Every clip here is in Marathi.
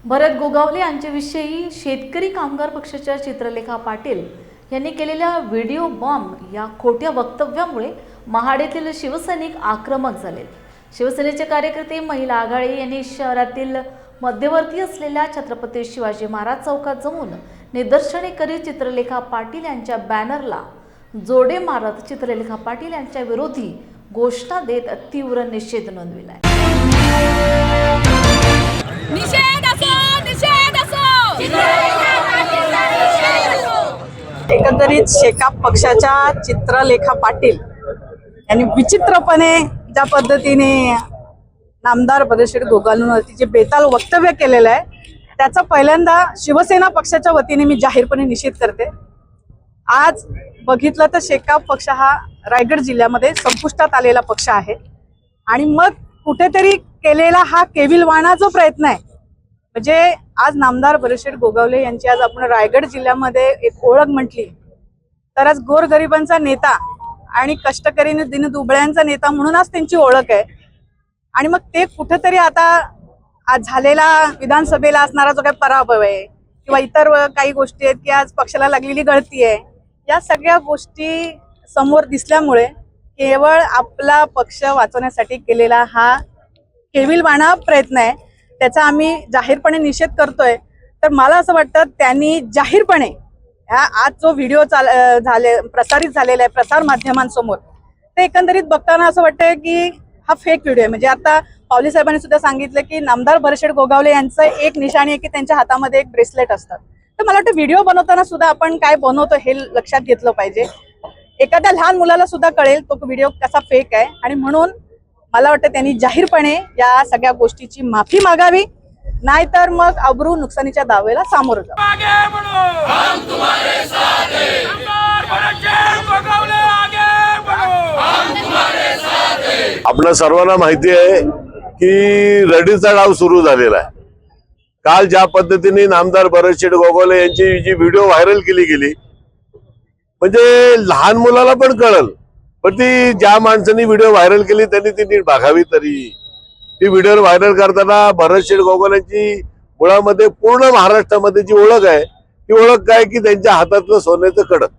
भरत गोगावले यांच्याविषयी शेतकरी कामगार पक्षाच्या चित्रलेखा पाटील यांनी केलेल्या व्हिडिओ बॉम्ब या खोट्या वक्तव्यामुळे महाडेतील शिवसैनिक आक्रमक झाले। शिवसेनेचे कार्यकर्ते महिला आघाडी यांनी शहरातील मध्यवर्ती असलेल्या छत्रपती शिवाजी महाराज चौकात जमून निदर्शने करीत चित्रलेखा पाटील यांच्या बॅनरला जोडे मारत चित्रलेखा पाटील यांच्या विरोधी घोषणा देत तीव्र निषेध नोंदविला। एकंदरीत शेकाप पक्षाच्या चित्रलेखा पाटील यांनी विचित्रपणे ज्या पद्धतीने नामदार भरत गोगावलेंवरती जे बेताल वक्तव्य केलेलं आहे त्याचा पहिल्यांदा शिवसेना पक्षाच्या वतीने मी जाहीरपणे निषेध करते। आज बघितलं तर शेकाप पक्ष हा रायगड जिल्ह्यामध्ये संपुष्टात आलेला पक्ष आहे आणि मग कुठेतरी केलेला हा केविलवाणाचा प्रयत्न आहे। म्हणजे आज नामदार भरत गोगावले यांची आज आपण रायगड जिल्ह्यामध्ये एक ओळख म्हटली तर आज गोरगरिबांचा नेता आणि कष्टकरी दिनदुबळ्यांचा नेता म्हणून आज त्यांची ओळख आहे। आणि मग ते कुठेतरी आता आज झालेला विधानसभेला असणारा जो काही पराभव आहे किंवा इतर काही गोष्टी आहेत की आज पक्षाला लागलेली गळती आहे, या सगळ्या गोष्टी समोर दिसल्यामुळे केवळ आपला पक्ष वाचवण्यासाठी केलेला हा केविलवाणा प्रयत्न आहे, त्याचा आम्ही जाहीरपणे निषेध करतोय। तर मला असं वाटतं त्यांनी जाहीरपणे आज जो व्हिडिओ प्रसारित झालेला आहे प्रसार माध्यमांसमोर, ते एकंदरीत बघताना असं वाटतंय की हा फेक व्हिडिओ आहे। म्हणजे आता पावली साहेबांनी सुद्धा सांगितलं की नामदार भरत गोगावले यांचं एक निशाणी आहे की त्यांच्या हातामध्ये एक ब्रेसलेट असतात। तर मला वाटतं व्हिडिओ बनवताना सुद्धा आपण काय बनवतो हे लक्षात घेतलं पाहिजे। एखाद्या लहान मुलाला सुद्धा कळेल तो व्हिडिओ कसा फेक आहे आणि म्हणून मला वाटतं त्यांनी जाहीरपणे या सगळ्या गोष्टीची माफी मागावी, नाहीतर मग अब्रू नुकसानीच्या दावेला सामोरं जावं। आपल्या सर्वांना माहिती आहे की रडीचा डाव सुरू झालेला आहे। काल ज्या पद्धतीने नामदार भरत गोगावले यांची जी व्हिडिओ व्हायरल केली गेली, म्हणजे लहान मुलाला पण कळल, पण ती ज्या माणसांनी व्हिडिओ व्हायरल केली त्यांनी ती नीट बघावी। तरी ती व्हिडिओ व्हायरल करताना भरत गोगावलेंची मुळामध्ये पूर्ण महाराष्ट्रामध्ये जी ओळख आहे ती ओळख काय की त्यांच्या हातातलं सोन्याचं कडक।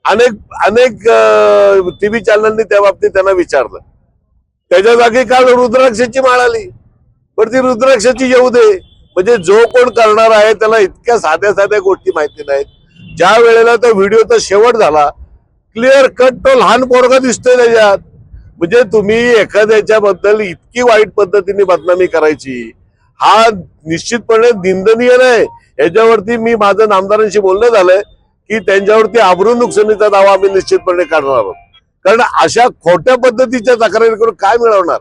अनेक टीव्ही चॅनलनी त्या बाबतीत त्यांना विचारलं, त्याच्या जागी काल रुद्राक्षाची माळ आली, पण ती रुद्राक्षाची येऊ दे। म्हणजे जो कोण करणार आहे त्याला इतक्या साध्या साध्या गोष्टी माहिती नाहीत। ज्या वेळेला तो व्हिडिओचा शेवट झाला, क्लिअर कट तो लहान पोरगा दिसतोय त्याच्यात। म्हणजे तुम्ही एखाद्याच्या बद्दल इतकी वाईट पद्धतीने बदनामी करायची, हा निश्चितपणे निंदनीय नाही। याच्यावरती मी माझं नामदारांशी बोलणं झालंय की त्यांच्यावरती आबरू नुकसानीचा दावा आम्ही निश्चितपणे काढणार आहोत, कारण अशा खोट्या पद्धतीच्या तक्रारी करून काय मिळवणार?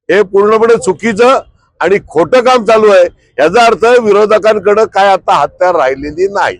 हे पूर्णपणे चुकीचं आणि खोटं काम चालू आहे। याचा अर्थ विरोधकांकडे काय आता हत्यार राहिलेली नाही।